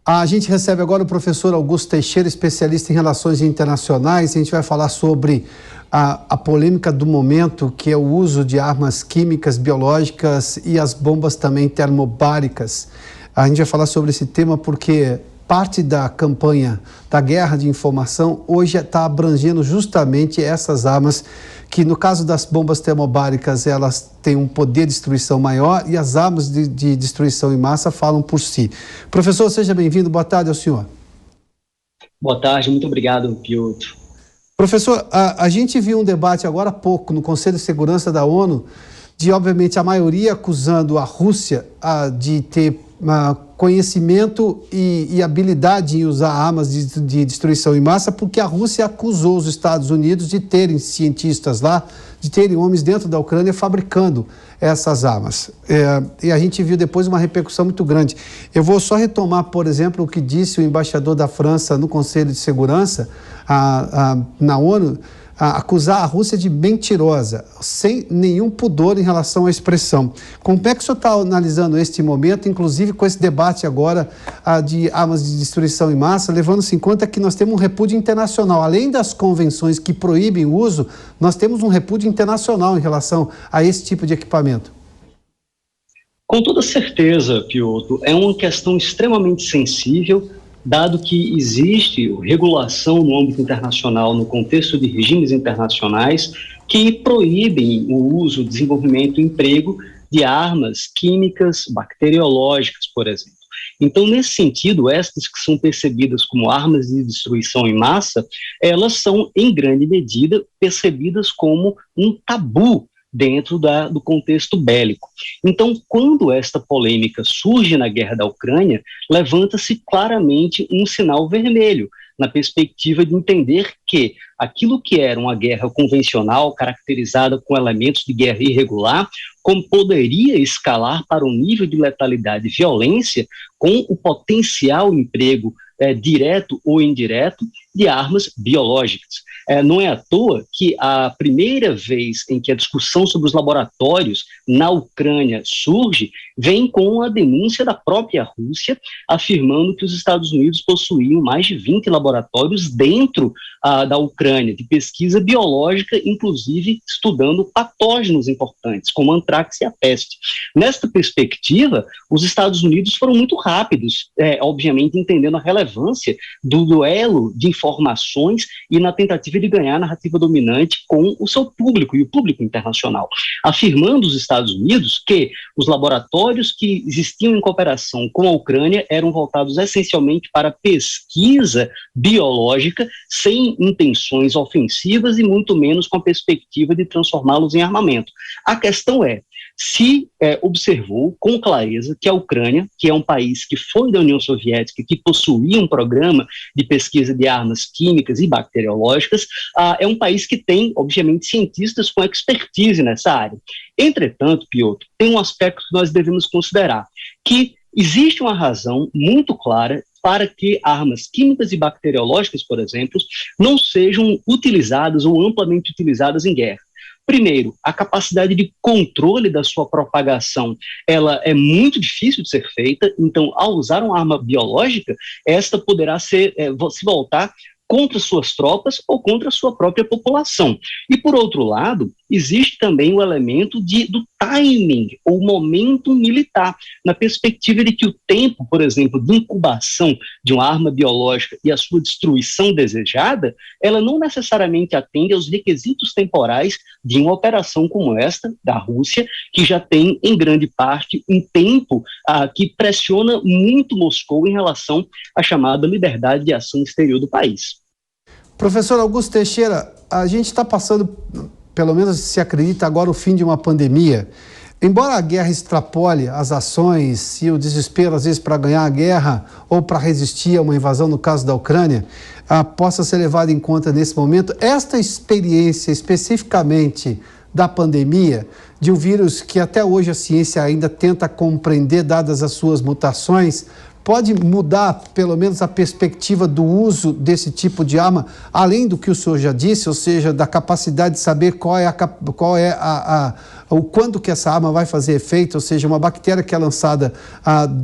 A gente recebe agora o professor Augusto Teixeira, especialista em relações internacionais. A gente vai falar sobre a polêmica do momento, que é o uso de armas químicas, biológicas e as bombas também termobáricas. A gente vai falar sobre esse tema porque parte da campanha da guerra de informação hoje está abrangendo justamente essas armas que, no caso das bombas termobáricas, elas têm um poder de destruição maior e as armas de destruição em massa falam por si. Professor, seja bem-vindo. Boa tarde ao senhor. Boa tarde, muito obrigado, Piotr. Professor, a gente viu um debate agora há pouco no Conselho de Segurança da ONU de, obviamente, a maioria acusando a Rússia de ter conhecimento e habilidade em usar armas de destruição em massa, porque a Rússia acusou os Estados Unidos de terem cientistas lá, de terem homens dentro da Ucrânia fabricando essas armas. E a gente viu depois uma repercussão muito grande. Eu vou só retomar, por exemplo, o que disse o embaixador da França no Conselho de Segurança na ONU, acusar a Rússia de mentirosa, sem nenhum pudor em relação à expressão. Como é que o senhor está analisando este momento, inclusive com esse debate agora de armas de destruição em massa, levando-se em conta que nós temos um repúdio internacional. Além das convenções que proíbem o uso, nós temos um repúdio internacional em relação a esse tipo de equipamento. Com toda certeza, Piotr, é uma questão extremamente sensível, dado que existe regulação no âmbito internacional, no contexto de regimes internacionais, que proíbem o uso, desenvolvimento e emprego de armas químicas, bacteriológicas, por exemplo. Então, nesse sentido, estas que são percebidas como armas de destruição em massa, elas são, em grande medida, percebidas como um tabu dentro do contexto bélico. Então, quando esta polêmica surge na guerra da Ucrânia, levanta-se claramente um sinal vermelho, na perspectiva de entender que aquilo que era uma guerra convencional, caracterizada com elementos de guerra irregular, como poderia escalar para um nível de letalidade e violência com o potencial emprego direto ou indireto de armas biológicas. Não é à toa que a primeira vez em que a discussão sobre os laboratórios na Ucrânia surge, vem com a denúncia da própria Rússia, afirmando que os Estados Unidos possuíam mais de 20 laboratórios dentro da Ucrânia, de pesquisa biológica, inclusive estudando patógenos importantes, como a antrax e a peste. Nesta perspectiva, os Estados Unidos foram muito rápidos, obviamente entendendo a relevância do duelo de informações e na tentativa de ganhar a narrativa dominante com o seu público e o público internacional, afirmando os Estados Unidos que os laboratórios que existiam em cooperação com a Ucrânia eram voltados essencialmente para pesquisa biológica, sem intenções ofensivas e muito menos com a perspectiva de transformá-los em armamento. A questão se observou com clareza que a Ucrânia, que é um país que foi da União Soviética, que possuía um programa de pesquisa de armas químicas e bacteriológicas, é um país que tem, obviamente, cientistas com expertise nessa área. Entretanto, Piotr, tem um aspecto que nós devemos considerar, que existe uma razão muito clara para que armas químicas e bacteriológicas, por exemplo, não sejam utilizadas ou amplamente utilizadas em guerra. Primeiro, a capacidade de controle da sua propagação, ela é muito difícil de ser feita, então, ao usar uma arma biológica, esta poderá se voltar contra suas tropas ou contra a sua própria população. E, por outro lado, existe também o elemento do timing, ou momento militar, na perspectiva de que o tempo, por exemplo, de incubação de uma arma biológica e a sua destruição desejada, ela não necessariamente atende aos requisitos temporais de uma operação como esta, da Rússia, que já tem, em grande parte, um tempo que pressiona muito Moscou em relação à chamada liberdade de ação exterior do país. Professor Augusto Teixeira, a gente está passando, pelo menos se acredita agora, o fim de uma pandemia. Embora a guerra extrapole as ações e o desespero, às vezes, para ganhar a guerra ou para resistir a uma invasão, no caso da Ucrânia, possa ser levada em conta nesse momento, esta experiência especificamente da pandemia, de um vírus que até hoje a ciência ainda tenta compreender, dadas as suas mutações, pode mudar, pelo menos, a perspectiva do uso desse tipo de arma, além do que o senhor já disse, ou seja, da capacidade de saber o quando que essa arma vai fazer efeito, ou seja, uma bactéria que é lançada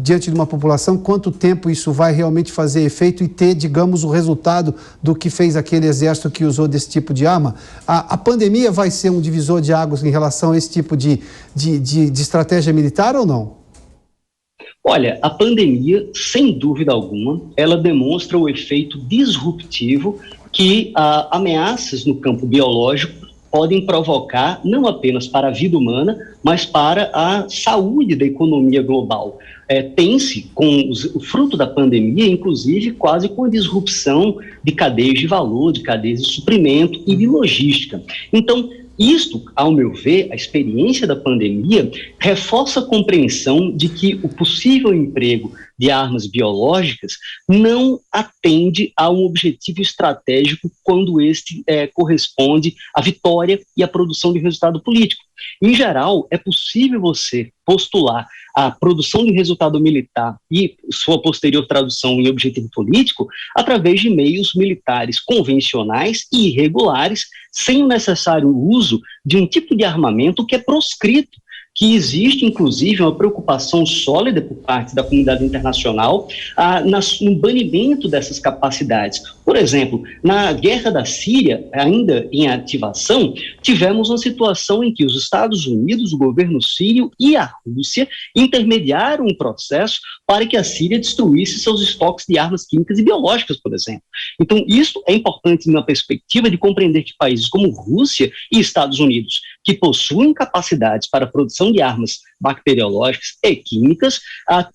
diante de uma população, quanto tempo isso vai realmente fazer efeito e ter, digamos, o resultado do que fez aquele exército que usou desse tipo de arma. A pandemia vai ser um divisor de águas em relação a esse tipo de estratégia militar ou não? Olha, a pandemia, sem dúvida alguma, ela demonstra o efeito disruptivo que ameaças no campo biológico podem provocar, não apenas para a vida humana, mas para a saúde da economia global. Tem-se, com o fruto da pandemia, inclusive, quase com a disrupção de cadeias de valor, de cadeias de suprimento e de logística. Então, isto, ao meu ver, a experiência da pandemia reforça a compreensão de que o possível emprego de armas biológicas não atende a um objetivo estratégico quando este corresponde à vitória e à produção de resultado político. Em geral, é possível você postular a produção de resultado militar e sua posterior tradução em objetivo político através de meios militares convencionais e irregulares, sem o necessário uso de um tipo de armamento que é proscrito, que existe, inclusive, uma preocupação sólida por parte da comunidade internacional no banimento dessas capacidades. Por exemplo, na guerra da Síria, ainda em ativação, tivemos uma situação em que os Estados Unidos, o governo sírio e a Rússia intermediaram um processo para que a Síria destruísse seus estoques de armas químicas e biológicas, por exemplo. Então, isso é importante na perspectiva de compreender que países como Rússia e Estados Unidos, que possuem capacidades para a produção de armas bacteriológicas e químicas,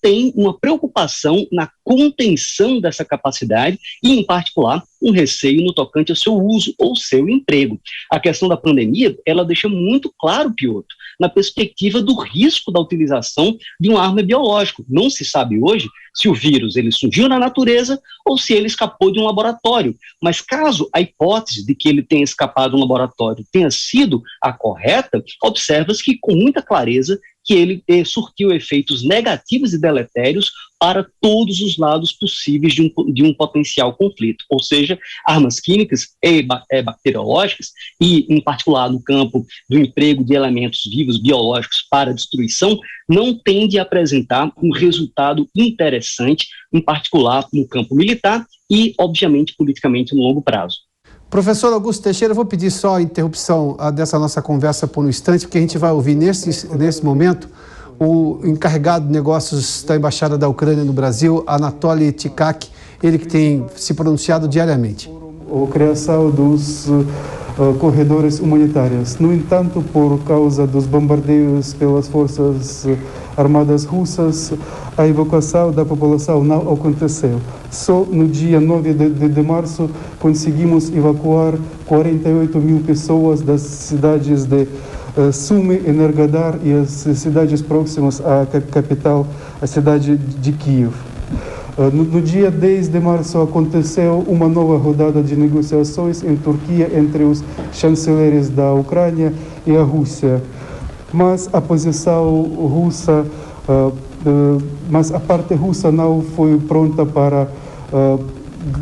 têm uma preocupação na contenção dessa capacidade e, em particular, um receio no tocante ao seu uso ou seu emprego. A questão da pandemia, ela deixa muito claro, Piotr, na perspectiva do risco da utilização de uma arma biológica. Não se sabe hoje se o vírus ele surgiu na natureza ou se ele escapou de um laboratório. Mas caso a hipótese de que ele tenha escapado de um laboratório tenha sido a correta, observa-se que com muita clareza que ele surtiu efeitos negativos e deletérios para todos os lados possíveis de um potencial conflito, ou seja, armas químicas e bacteriológicas e, em particular, no campo do emprego de elementos vivos biológicos para destruição, não tende a apresentar um resultado interessante, em particular no campo militar e, obviamente, politicamente no longo prazo. Professor Augusto Teixeira, eu vou pedir só a interrupção dessa nossa conversa por um instante, porque a gente vai ouvir nesse momento o encarregado de negócios da Embaixada da Ucrânia no Brasil, Anatoly Tikak, ele que tem se pronunciado diariamente. A criação dos corredores humanitários. No entanto, por causa dos bombardeios pelas forças armadas russas, a evacuação da população não aconteceu. Só no dia 9 de março conseguimos evacuar 48 mil pessoas das cidades de Sumy, Energodar e as cidades próximas à capital, a cidade de Kiev. No dia 10 de março aconteceu uma nova rodada de negociações em Turquia entre os chanceleres da Ucrânia e a Rússia. Mas a posição russa, mas a parte russa não foi pronta para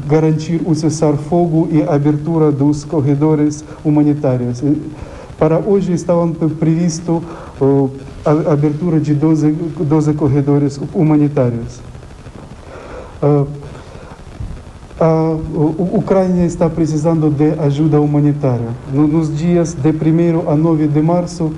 garantir o cessar-fogo e a abertura dos corredores humanitários. Para hoje estavam previsto a abertura de 12 corredores humanitários. A Ucrânia está precisando de ajuda humanitária. Nos dias de 1º a 9 de março,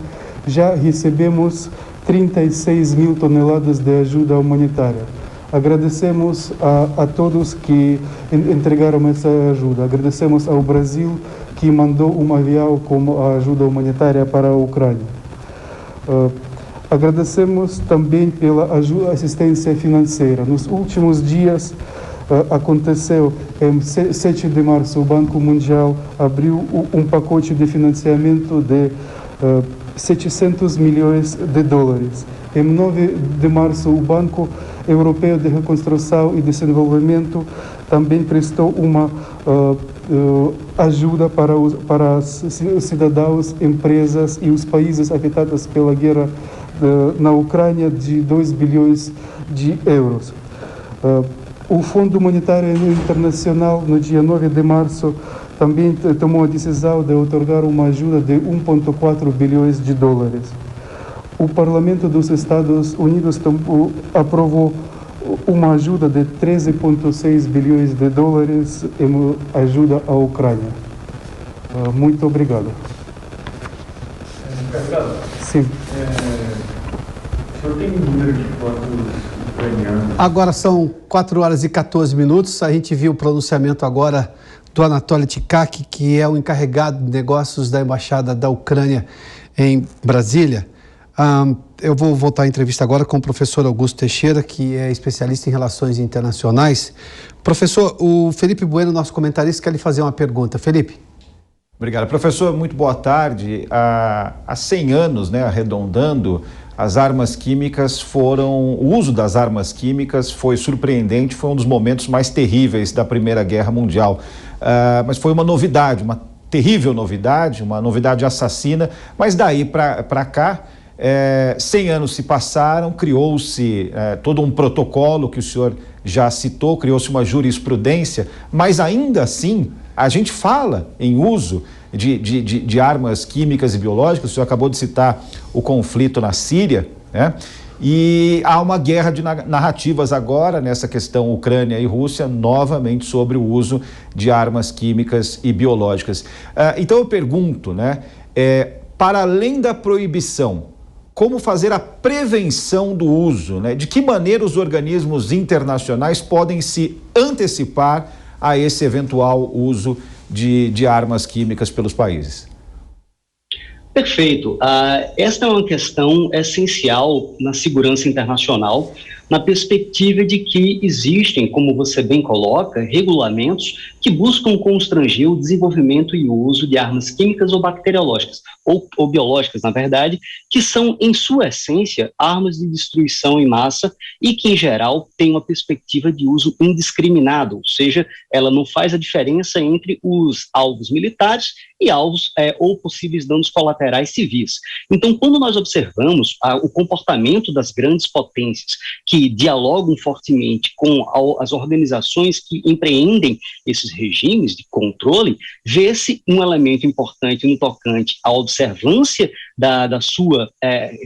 já recebemos 36 mil toneladas de ajuda humanitária. Agradecemos a todos que entregaram essa ajuda. Agradecemos ao Brasil, que mandou um avião com a ajuda humanitária para a Ucrânia. Agradecemos também pela assistência financeira. Nos últimos dias, aconteceu, em 7 de março, o Banco Mundial abriu um pacote de financiamento de 700 milhões de dólares. Em 9 de março, o Banco Europeu de Reconstrução e Desenvolvimento também prestou uma ajuda para os cidadãos, empresas e os países afetados pela guerra na Ucrânia de 2 bilhões de euros. O Fundo Monetário Internacional, no dia 9 de março, também tomou a decisão de outorgar uma ajuda de 1,4 bilhões de dólares. O Parlamento dos Estados Unidos aprovou uma ajuda de 13,6 bilhões de dólares em ajuda à Ucrânia. Muito obrigado. Sim. O senhor tem um número de quantos ucranianos? Agora são 4 horas e 14 minutos. A gente viu o pronunciamento agora do Anatoly Tkach, que é o encarregado de negócios da Embaixada da Ucrânia em Brasília. Eu vou voltar à entrevista agora com o professor Augusto Teixeira, que é especialista em relações internacionais. Professor, o Felipe Bueno, nosso comentarista, quer lhe fazer uma pergunta. Felipe. Obrigado. Professor, muito boa tarde. Há 100 anos, né, arredondando, as armas químicas o uso das armas químicas foi surpreendente, foi um dos momentos mais terríveis da Primeira Guerra Mundial. Mas foi uma novidade, uma terrível novidade, uma novidade assassina, mas daí para cá, 100 anos se passaram, criou-se todo um protocolo que o senhor já citou, criou-se uma jurisprudência, mas ainda assim a gente fala em uso de armas químicas e biológicas. O senhor acabou de citar o conflito na Síria, né? E há uma guerra de narrativas agora nessa questão Ucrânia e Rússia, novamente sobre o uso de armas químicas e biológicas. Então eu pergunto, né, para além da proibição, como fazer a prevenção do uso, né? De que maneira os organismos internacionais podem se antecipar a esse eventual uso de armas químicas pelos países? Perfeito. Esta é uma questão essencial na segurança internacional, na perspectiva de que existem, como você bem coloca, regulamentos que buscam constranger o desenvolvimento e o uso de armas químicas ou bacteriológicas, ou biológicas, na verdade, que são, em sua essência, armas de destruição em massa e que, em geral, têm uma perspectiva de uso indiscriminado, ou seja, ela não faz a diferença entre os alvos militares e alvos ou possíveis danos colaterais civis. Então, quando nós observamos o comportamento das grandes potências que dialogam fortemente com as organizações que empreendem esses regimes de controle, vê-se um elemento importante no tocante à observância da sua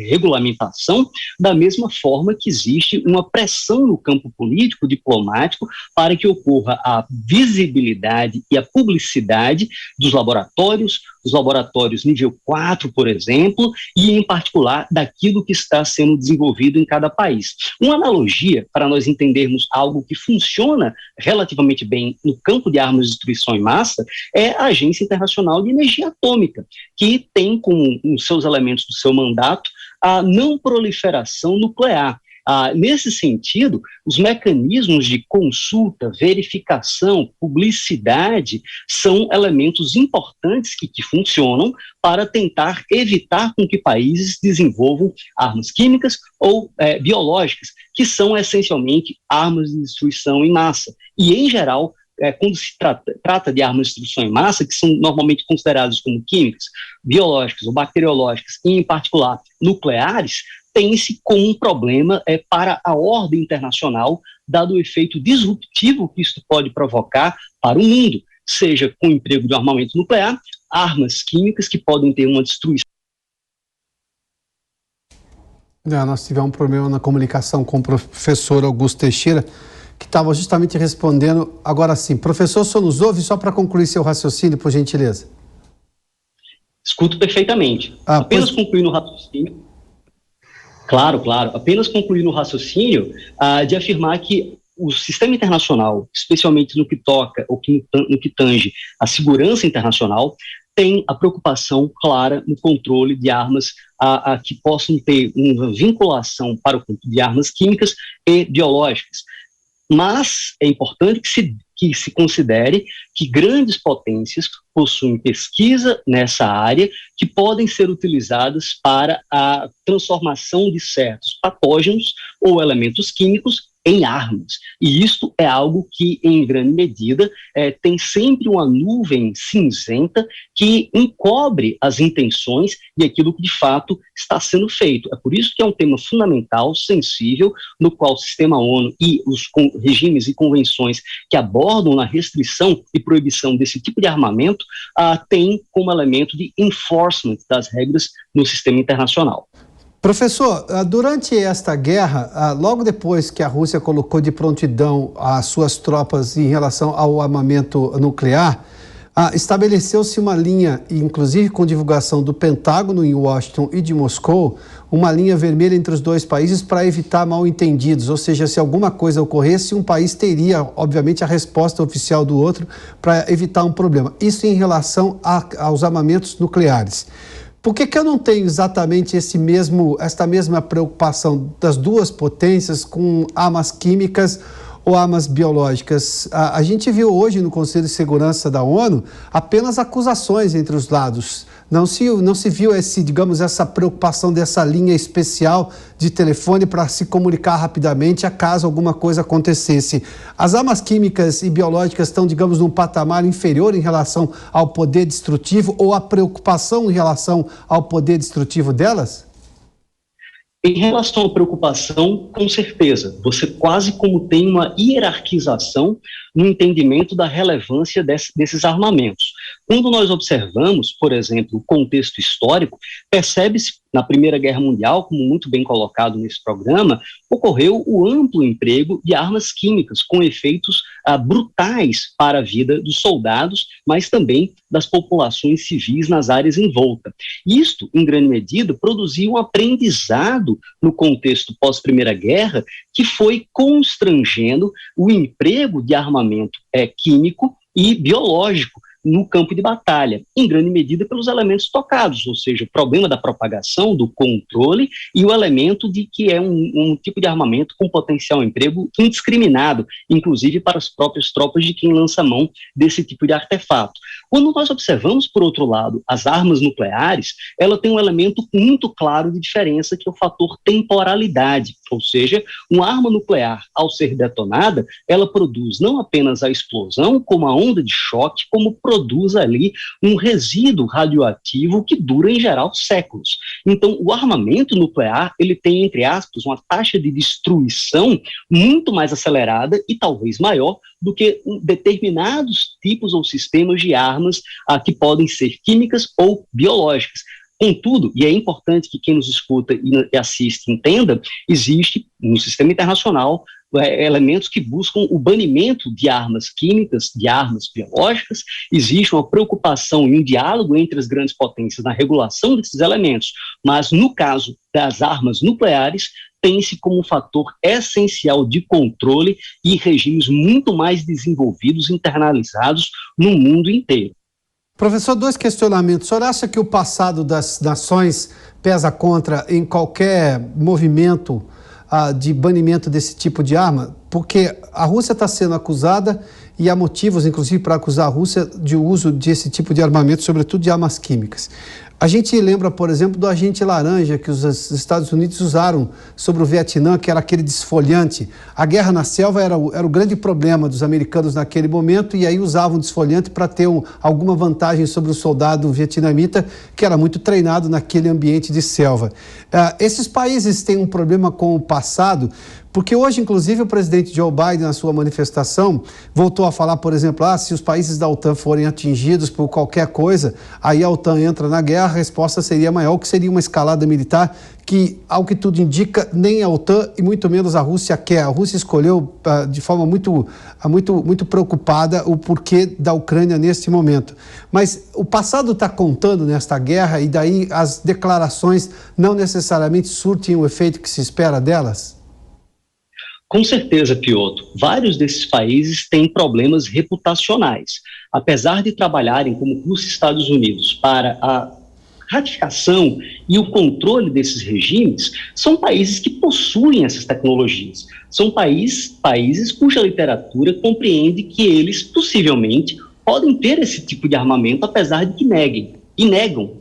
regulamentação, da mesma forma que existe uma pressão no campo político, diplomático, para que ocorra a visibilidade e a publicidade dos laboratórios, os laboratórios nível 4, por exemplo, e em particular daquilo que está sendo desenvolvido em cada país. Uma analogia para nós entendermos algo que funciona relativamente bem no campo de armas de destruição em massa é a Agência Internacional de Energia Atômica, que tem como um seus elementos do seu mandato a não proliferação nuclear. Nesse sentido, os mecanismos de consulta, verificação, publicidade são elementos importantes que funcionam para tentar evitar com que países desenvolvam armas químicas ou biológicas, que são essencialmente armas de destruição em massa. E, em geral, quando se trata de armas de destruição em massa, que são normalmente consideradas como químicas, biológicas ou bacteriológicas, e em particular nucleares, tem-se como um problema para a ordem internacional, dado o efeito disruptivo que isso pode provocar para o mundo, seja com o emprego de um armamento nuclear, armas químicas que podem ter uma destruição. Nós tivemos um problema na comunicação com o professor Augusto Teixeira, que estava justamente respondendo. Agora sim, professor, o senhor nos ouve, só para concluir seu raciocínio, por gentileza? Escuto perfeitamente. Apenas concluindo o raciocínio. Claro. Apenas concluir no raciocínio de afirmar que o sistema internacional, especialmente no que toca ou no que tange a segurança internacional, tem a preocupação clara no controle de armas que possam ter uma vinculação para o campo de armas químicas e biológicas. Mas é importante que se considere que grandes potências possuem pesquisa nessa área que podem ser utilizadas para a transformação de certos patógenos ou elementos químicos em armas. E isto é algo que, em grande medida, tem sempre uma nuvem cinzenta que encobre as intenções e aquilo que, de fato, está sendo feito. É por isso que é um tema fundamental, sensível, no qual o sistema ONU e os regimes e convenções que abordam na restrição e proibição desse tipo de armamento têm como elemento de enforcement das regras no sistema internacional. Professor, durante esta guerra, logo depois que a Rússia colocou de prontidão as suas tropas em relação ao armamento nuclear, estabeleceu-se uma linha, inclusive com divulgação do Pentágono em Washington e de Moscou, uma linha vermelha entre os dois países para evitar mal-entendidos, ou seja, se alguma coisa ocorresse, um país teria, obviamente, a resposta oficial do outro para evitar um problema. Isso em relação aos armamentos nucleares. Por que eu não tenho exatamente esta mesma preocupação das duas potências com armas químicas ou armas biológicas? A gente viu hoje no Conselho de Segurança da ONU apenas acusações entre os lados. Não se viu essa preocupação dessa linha especial de telefone para se comunicar rapidamente caso alguma coisa acontecesse. As armas químicas e biológicas estão, digamos, num patamar inferior em relação ao poder destrutivo ou a preocupação em relação ao poder destrutivo delas? Em relação à preocupação, com certeza, você quase como tem uma hierarquização no entendimento da relevância desses armamentos. Quando nós observamos, por exemplo, o contexto histórico, percebe-se na Primeira Guerra Mundial, como muito bem colocado nesse programa, ocorreu o amplo emprego de armas químicas com efeitos brutais para a vida dos soldados, mas também das populações civis nas áreas em volta. Isto, em grande medida, produziu um aprendizado no contexto pós-Primeira Guerra que foi constrangendo o emprego de armamento químico e biológico no campo de batalha, em grande medida pelos elementos tocados, ou seja, o problema da propagação, do controle e o elemento de que é um tipo de armamento com potencial emprego indiscriminado, inclusive para as próprias tropas de quem lança mão desse tipo de artefato. Quando nós observamos, por outro lado, as armas nucleares, ela tem um elemento muito claro de diferença, que é o fator temporalidade, ou seja, uma arma nuclear, ao ser detonada, ela produz não apenas a explosão, como a onda de choque, como produz ali um resíduo radioativo que dura, em geral, séculos. Então, o armamento nuclear, ele tem, entre aspas, uma taxa de destruição muito mais acelerada e talvez maior do que determinados tipos ou sistemas de armas que podem ser químicas ou biológicas. Contudo, e é importante que quem nos escuta e assiste entenda, existe no sistema internacional elementos que buscam o banimento de armas químicas, de armas biológicas. Existe uma preocupação e um diálogo entre as grandes potências na regulação desses elementos, mas no caso das armas nucleares, tem-se como um fator essencial de controle e regimes muito mais desenvolvidos, internalizados no mundo inteiro. Professor, dois questionamentos. O senhor acha que o passado das nações pesa contra em qualquer movimento de banimento desse tipo de arma? Porque a Rússia está sendo acusada, e há motivos, inclusive, para acusar a Rússia de uso desse tipo de armamento, sobretudo de armas químicas. A gente lembra, por exemplo, do agente laranja que os Estados Unidos usaram sobre o Vietnã, que era aquele desfoliante. A guerra na selva era o grande problema dos americanos naquele momento, e aí usavam desfoliante para ter alguma vantagem sobre o soldado vietnamita, que era muito treinado naquele ambiente de selva. Esses países têm um problema com o passado, porque hoje, inclusive, o presidente Joe Biden, na sua manifestação, voltou a falar, por exemplo, se os países da OTAN forem atingidos por qualquer coisa, aí a OTAN entra na guerra, a resposta seria maior, que seria uma escalada militar que, ao que tudo indica, nem a OTAN e muito menos a Rússia quer. A Rússia escolheu de forma muito preocupada o porquê da Ucrânia neste momento. Mas o passado está contando nesta guerra, e daí as declarações não necessariamente surtem o efeito que se espera delas? Com certeza, Piotr. Vários desses países têm problemas reputacionais. Apesar de trabalharem como os Estados Unidos para a ratificação e o controle desses regimes, são países que possuem essas tecnologias. São países cuja literatura compreende que eles, possivelmente, podem ter esse tipo de armamento, apesar de que neguem, e negam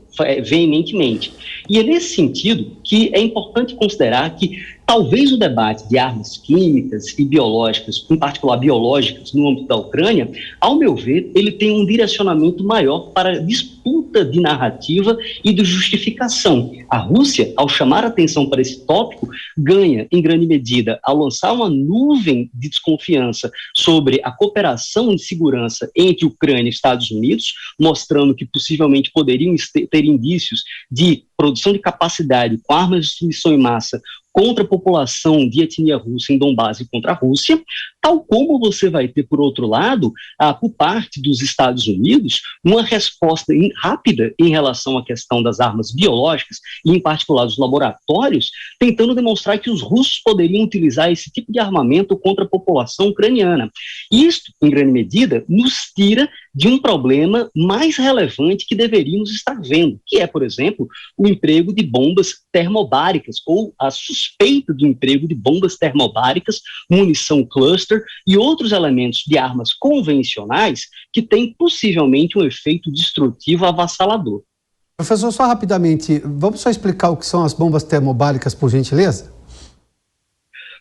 veementemente. E é nesse sentido que é importante considerar que Talvez o debate de armas químicas e biológicas, em particular biológicas, no âmbito da Ucrânia, ao meu ver, ele tem um direcionamento maior para a disputa de narrativa e de justificação. A Rússia, ao chamar a atenção para esse tópico, ganha, em grande medida, ao lançar uma nuvem de desconfiança sobre a cooperação em segurança entre Ucrânia e Estados Unidos, mostrando que possivelmente poderiam ter indícios de produção de capacidade com armas de destruição em massa contra a população de etnia russa em Donbás e contra a Rússia, tal como você vai ter, por outro lado, por parte dos Estados Unidos, uma resposta rápida em relação à questão das armas biológicas, e em particular dos laboratórios, tentando demonstrar que os russos poderiam utilizar esse tipo de armamento contra a população ucraniana. Isto, em grande medida, nos tira de um problema mais relevante que deveríamos estar vendo, que é, por exemplo, o emprego de bombas termobáricas, ou a suspeita do emprego de bombas termobáricas, munição cluster e outros elementos de armas convencionais que têm possivelmente um efeito destrutivo avassalador. Professor, só rapidamente, vamos só explicar o que são as bombas termobáricas, por gentileza?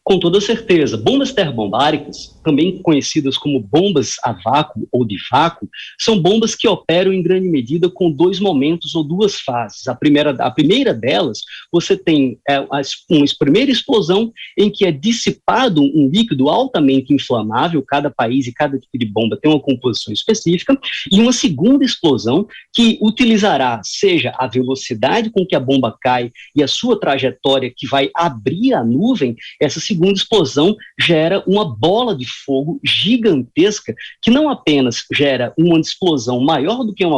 Com toda certeza, bombas termobombáricas, também conhecidas como bombas a vácuo ou de vácuo, são bombas que operam em grande medida com dois momentos ou duas fases. A primeira delas, você tem uma primeira explosão em que é dissipado um líquido altamente inflamável, cada país e cada tipo de bomba tem uma composição específica, e uma segunda explosão que utilizará, seja a velocidade com que a bomba cai e a sua trajetória que vai abrir a nuvem, essa segunda explosão gera uma bola de fogo gigantesca que não apenas gera uma explosão maior do que uma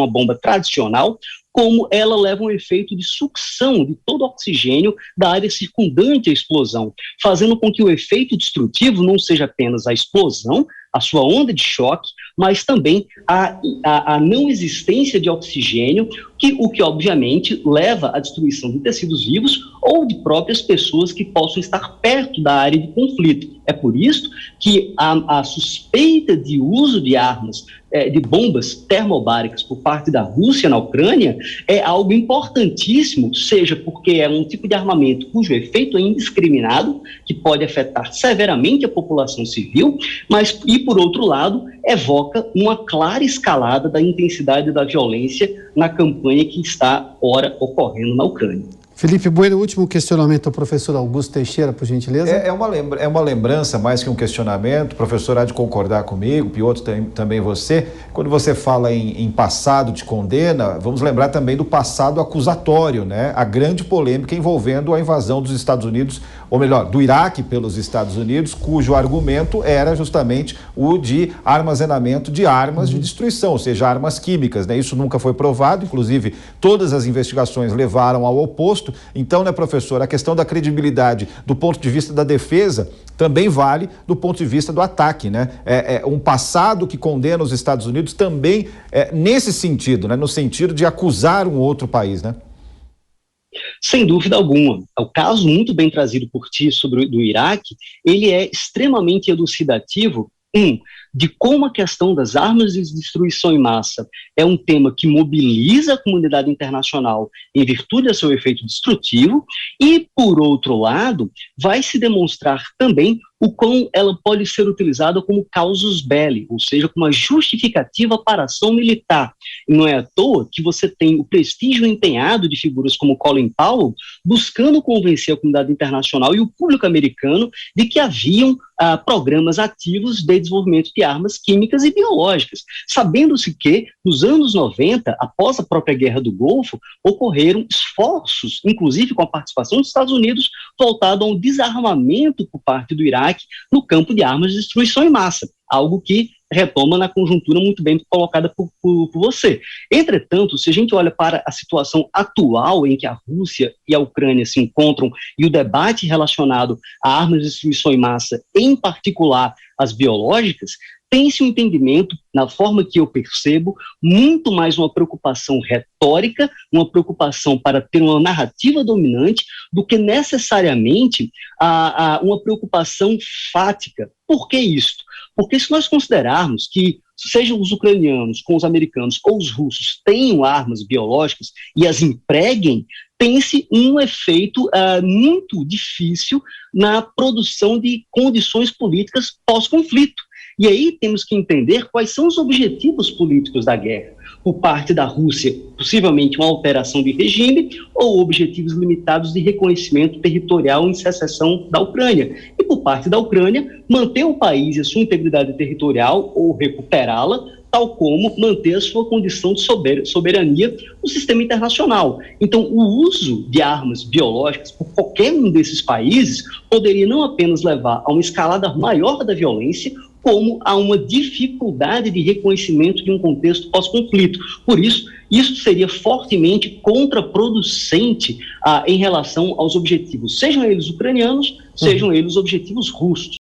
bomba tradicional, como ela leva um efeito de sucção de todo o oxigênio da área circundante à explosão, fazendo com que o efeito destrutivo não seja apenas a explosão, a sua onda de choque, mas também a não existência de oxigênio, o que obviamente leva à destruição de tecidos vivos ou de próprias pessoas que possam estar perto da área de conflito. É por isso que a suspeita de uso de armas, de bombas termobáricas por parte da Rússia na Ucrânia é algo importantíssimo, seja porque é um tipo de armamento cujo efeito é indiscriminado, que pode afetar severamente a população civil, mas, e por outro lado, evoca uma clara escalada da intensidade da violência na campanha que está, ora, ocorrendo na Ucrânia. Felipe Bueno, último questionamento ao professor Augusto Teixeira, por gentileza. É uma lembrança mais que um questionamento, o professor há de concordar comigo, Piotr também você. Quando você fala em passado de condena, vamos lembrar também do passado acusatório, né? A grande polêmica envolvendo a invasão dos Estados Unidos, ou melhor, do Iraque pelos Estados Unidos, cujo argumento era justamente o de armazenamento de armas de destruição, ou seja, armas químicas, né? Isso nunca foi provado, inclusive todas as investigações levaram ao oposto. Então, né, professor, a questão da credibilidade do ponto de vista da defesa também vale do ponto de vista do ataque, né? Um passado que condena os Estados Unidos também nesse sentido, né? No sentido de acusar um outro país, né? Sem dúvida alguma. O caso muito bem trazido por ti sobre do Iraque, ele é extremamente elucidativo, de como a questão das armas de destruição em massa é um tema que mobiliza a comunidade internacional em virtude do seu efeito destrutivo e, por outro lado, vai se demonstrar também o quão ela pode ser utilizada como casus belli, ou seja, como uma justificativa para a ação militar. E não é à toa que você tem o prestígio empenhado de figuras como Colin Powell buscando convencer a comunidade internacional e o público americano de que haviam programas ativos de desenvolvimento de armas químicas e biológicas, sabendo-se que, nos anos 90, após a própria Guerra do Golfo, ocorreram esforços, inclusive com a participação dos Estados Unidos, voltado a um desarmamento por parte do Iraque no campo de armas de destruição em massa, algo que retoma na conjuntura muito bem colocada por você. Entretanto, se a gente olha para a situação atual em que a Rússia e a Ucrânia se encontram e o debate relacionado a armas de destruição em massa, em particular as biológicas, tem-se um entendimento, na forma que eu percebo, muito mais uma preocupação retórica, uma preocupação para ter uma narrativa dominante, do que necessariamente uma preocupação fática. Por que isto? Porque se nós considerarmos que, sejam os ucranianos com os americanos ou os russos, tenham armas biológicas e as empreguem, tem-se um efeito muito difícil na produção de condições políticas pós-conflito. E aí temos que entender quais são os objetivos políticos da guerra. Por parte da Rússia, possivelmente uma alteração de regime ou objetivos limitados de reconhecimento territorial em secessão da Ucrânia. E por parte da Ucrânia, manter o país e a sua integridade territorial ou recuperá-la, tal como manter a sua condição de soberania no sistema internacional. Então, o uso de armas biológicas por qualquer um desses países poderia não apenas levar a uma escalada maior da violência, como a uma dificuldade de reconhecimento de um contexto pós-conflito. Por isso, isso seria fortemente contraproducente em relação aos objetivos, sejam eles ucranianos, sejam eles objetivos russos.